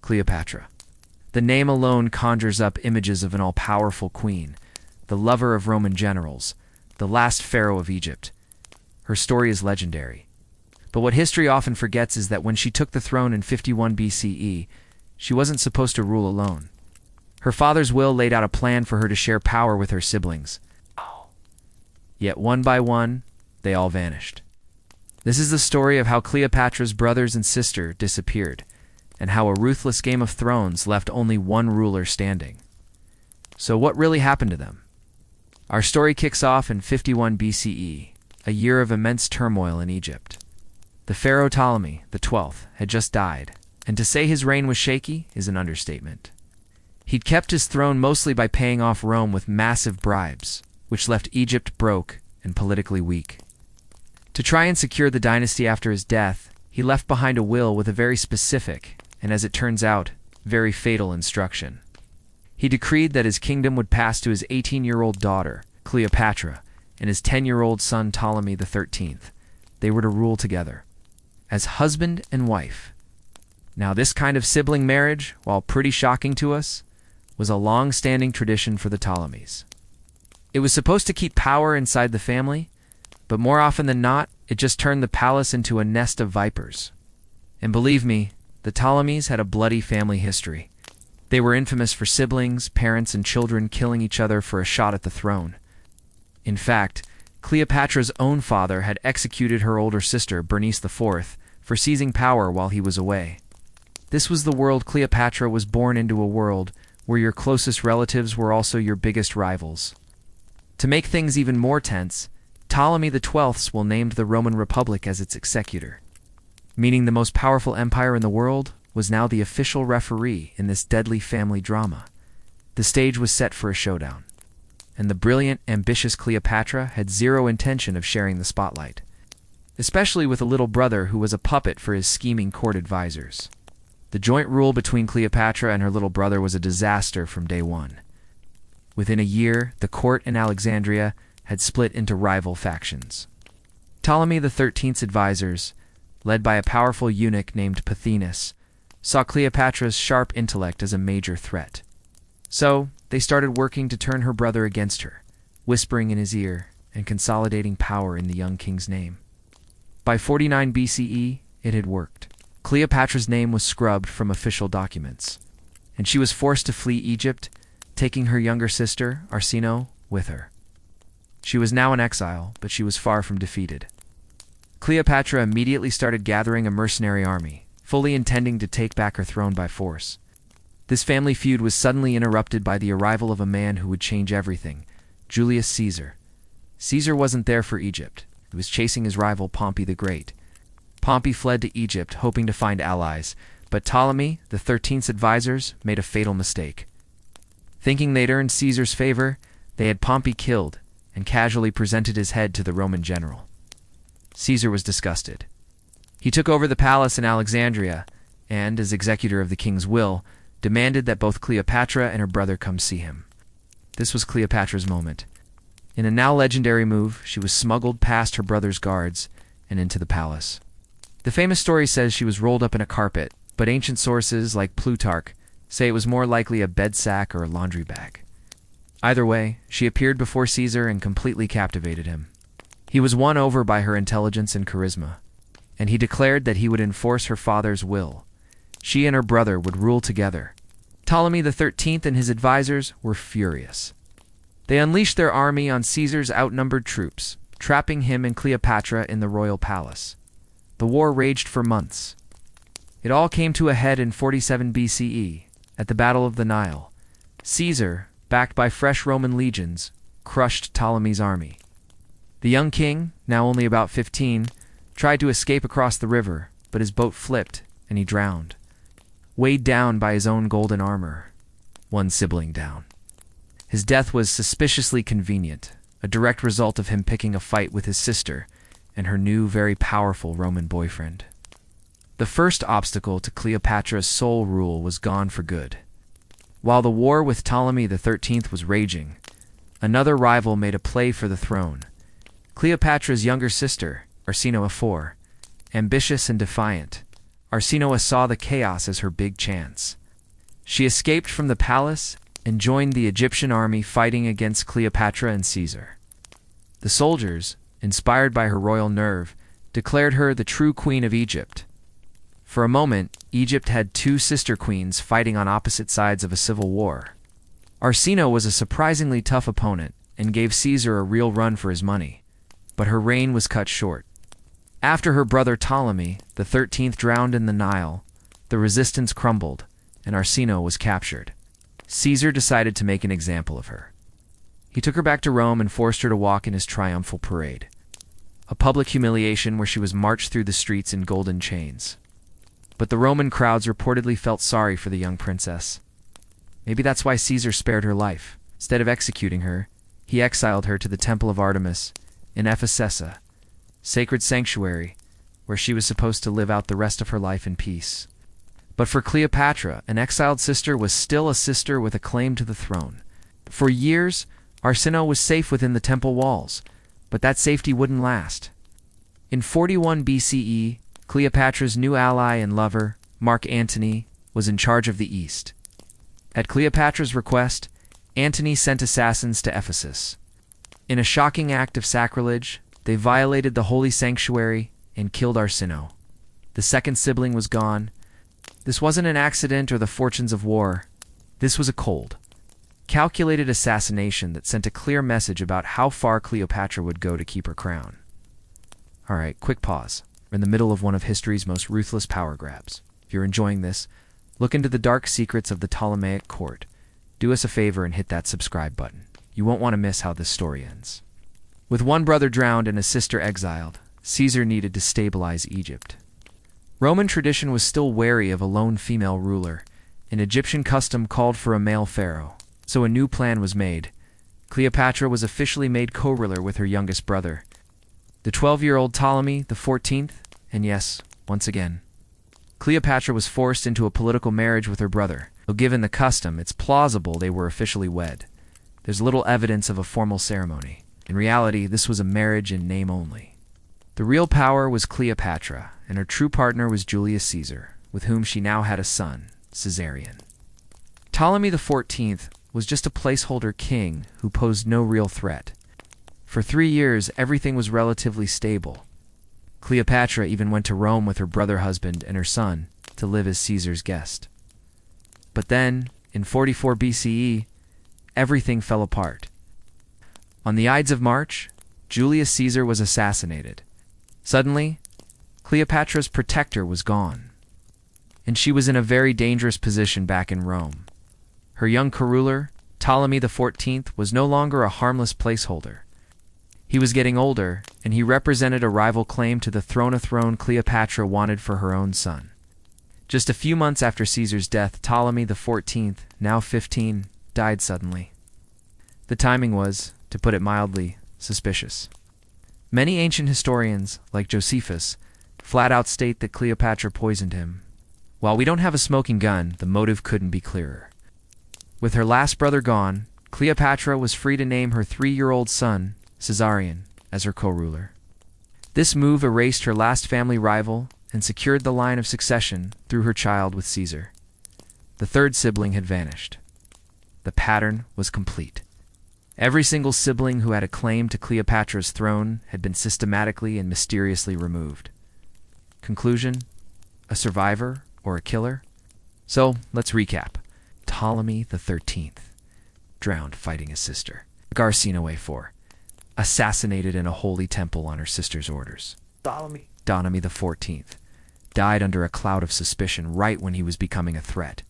Cleopatra. The name alone conjures up images of an all-powerful queen, the lover of Roman generals, the last pharaoh of Egypt. Her story is legendary. But what history often forgets is that when she took the throne in 51 BCE, she wasn't supposed to rule alone. Her father's will laid out a plan for her to share power with her siblings. Yet one by one, they all vanished. This is the story of how Cleopatra's brothers and sister disappeared, and how a ruthless Game of Thrones left only one ruler standing. So what really happened to them? Our story kicks off in 51 BCE, a year of immense turmoil in Egypt. The pharaoh Ptolemy XII had just died, and to say his reign was shaky is an understatement. He'd kept his throne mostly by paying off Rome with massive bribes, which left Egypt broke and politically weak. To try and secure the dynasty after his death, he left behind a will with a very specific, and as it turns out, very fatal instruction. He decreed that his kingdom would pass to his 18-year-old daughter, Cleopatra, and his 10-year-old son Ptolemy XIII. They were to rule together, as husband and wife. Now this kind of sibling marriage, while pretty shocking to us, was a long-standing tradition for the Ptolemies. It was supposed to keep power inside the family, but more often than not, it just turned the palace into a nest of vipers. And believe me, the Ptolemies had a bloody family history. They were infamous for siblings, parents, and children killing each other for a shot at the throne. In fact, Cleopatra's own father had executed her older sister, Bernice IV, for seizing power while he was away. This was the world Cleopatra was born into, a world where your closest relatives were also your biggest rivals. To make things even more tense, Ptolemy XII will named the Roman Republic as its executor, meaning the most powerful empire in the world was now the official referee in this deadly family drama. The stage was set for a showdown, and the brilliant, ambitious Cleopatra had zero intention of sharing the spotlight, especially with a little brother who was a puppet for his scheming court advisors. The joint rule between Cleopatra and her little brother was a disaster from day one. Within a year, the court in Alexandria had split into rival factions. Ptolemy XIII's advisors, led by a powerful eunuch named Pothinus, saw Cleopatra's sharp intellect as a major threat. So, they started working to turn her brother against her, whispering in his ear and consolidating power in the young king's name. By 49 BCE, it had worked. Cleopatra's name was scrubbed from official documents, and she was forced to flee Egypt, taking her younger sister, Arsinoe, with her. She was now in exile, but she was far from defeated. Cleopatra immediately started gathering a mercenary army, fully intending to take back her throne by force. This family feud was suddenly interrupted by the arrival of a man who would change everything, Julius Caesar. Caesar wasn't there for Egypt. He was chasing his rival Pompey the Great. Pompey fled to Egypt, hoping to find allies, but Ptolemy XIII's advisors made a fatal mistake. Thinking they'd earned Caesar's favor, they had Pompey killed and casually presented his head to the Roman general. Caesar was disgusted. He took over the palace in Alexandria and, as executor of the king's will, demanded that both Cleopatra and her brother come see him. This was Cleopatra's moment. In a now legendary move, she was smuggled past her brother's guards and into the palace. The famous story says she was rolled up in a carpet, but ancient sources, like Plutarch, say it was more likely a bed sack or a laundry bag. Either way, she appeared before Caesar and completely captivated him. He was won over by her intelligence and charisma, and he declared that he would enforce her father's will. She and her brother would rule together. Ptolemy XIII and his advisors were furious. They unleashed their army on Caesar's outnumbered troops, trapping him and Cleopatra in the royal palace. The war raged for months. It all came to a head in 47 BCE, at the Battle of the Nile. Caesar, backed by fresh Roman legions, crushed Ptolemy's army. The young king, now only about 15, tried to escape across the river, but his boat flipped and he drowned, weighed down by his own golden armor, one sibling down. His death was suspiciously convenient, a direct result of him picking a fight with his sister and her new, very powerful Roman boyfriend. The first obstacle to Cleopatra's sole rule was gone for good. While the war with Ptolemy XIII was raging, another rival made a play for the throne. Cleopatra's younger sister, Arsinoe IV, ambitious and defiant, Arsinoe saw the chaos as her big chance. She escaped from the palace and joined the Egyptian army fighting against Cleopatra and Caesar. The soldiers, inspired by her royal nerve, declared her the true queen of Egypt. For a moment, Egypt had two sister queens fighting on opposite sides of a civil war. Arsinoe was a surprisingly tough opponent and gave Caesar a real run for his money, but her reign was cut short. After her brother Ptolemy, the 13th, drowned in the Nile, the resistance crumbled, and Arsinoe was captured. Caesar decided to make an example of her. He took her back to Rome and forced her to walk in his triumphal parade, a public humiliation where she was marched through the streets in golden chains. But the Roman crowds reportedly felt sorry for the young princess. Maybe that's why Caesar spared her life. Instead of executing her, he exiled her to the Temple of Artemis in Ephesus, sacred sanctuary where she was supposed to live out the rest of her life in peace. But for Cleopatra, an exiled sister was still a sister with a claim to the throne. For years, Arsinoe was safe within the temple walls, but that safety wouldn't last. In 41 BCE, Cleopatra's new ally and lover, Mark Antony, was in charge of the East. At Cleopatra's request, Antony sent assassins to Ephesus. In a shocking act of sacrilege, they violated the holy sanctuary and killed Arsinoe. The second sibling was gone. This wasn't an accident or the fortunes of war. This was a cold, calculated assassination that sent a clear message about how far Cleopatra would go to keep her crown. All right, quick pause. We're in the middle of one of history's most ruthless power grabs. If you're enjoying this, look into the dark secrets of the Ptolemaic court. Do us a favor and hit that subscribe button. You won't want to miss how this story ends. With one brother drowned and a sister exiled, Caesar needed to stabilize Egypt. Roman tradition was still wary of a lone female ruler. An Egyptian custom called for a male pharaoh, so a new plan was made. Cleopatra was officially made co-ruler with her youngest brother, the 12-year-old Ptolemy the 14th, and yes, once again, Cleopatra was forced into a political marriage with her brother. Though given the custom, it's plausible they were officially wed. There's little evidence of a formal ceremony. In reality, this was a marriage in name only. The real power was Cleopatra, and her true partner was Julius Caesar, with whom she now had a son, Caesarion. Ptolemy the 14th was just a placeholder king who posed no real threat. For 3 years, everything was relatively stable. Cleopatra even went to Rome with her brother-husband and her son to live as Caesar's guest. But then, in 44 BCE, everything fell apart. On the Ides of March, Julius Caesar was assassinated. Suddenly, Cleopatra's protector was gone, and she was in a very dangerous position back in Rome. Her young co-ruler, Ptolemy the 14th, was no longer a harmless placeholder. He was getting older, and he represented a rival claim to the throne Cleopatra wanted for her own son. Just a few months after Caesar's death, Ptolemy the 14th, now 15, died suddenly. The timing was, to put it mildly, suspicious. Many ancient historians, like Josephus, flat out state that Cleopatra poisoned him. While we don't have a smoking gun, the motive couldn't be clearer. With her last brother gone, Cleopatra was free to name her 3-year-old son, Caesarion, as her co-ruler. This move erased her last family rival and secured the line of succession through her child with Caesar. The third sibling had vanished. The pattern was complete. Every single sibling who had a claim to Cleopatra's throne had been systematically and mysteriously removed. Conclusion? A survivor or a killer? So, let's recap. Ptolemy the 13th, drowned fighting his sister. Arsinoe 4, assassinated in a holy temple on her sister's orders. Ptolemy the 14th, died under a cloud of suspicion right when he was becoming a threat.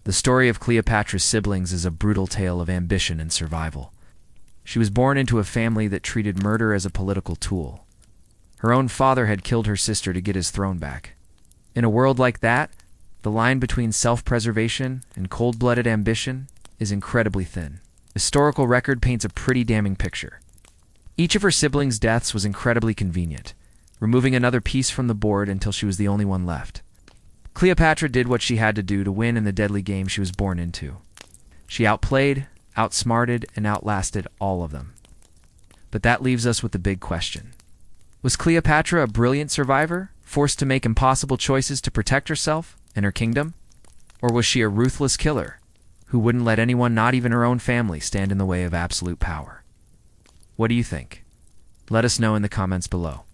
The story of Cleopatra's siblings is a brutal tale of ambition and survival. She was born into a family that treated murder as a political tool. Her own father had killed her sister to get his throne back. In a world like that, the line between self-preservation and cold-blooded ambition is incredibly thin. Historical record paints a pretty damning picture. Each of her siblings' deaths was incredibly convenient, removing another piece from the board until she was the only one left. Cleopatra did what she had to do to win in the deadly game she was born into. She outplayed, outsmarted, and outlasted all of them. But that leaves us with the big question. Was Cleopatra a brilliant survivor, forced to make impossible choices to protect herself and her kingdom? Or was she a ruthless killer who wouldn't let anyone, not even her own family, stand in the way of absolute power? What do you think? Let us know in the comments below.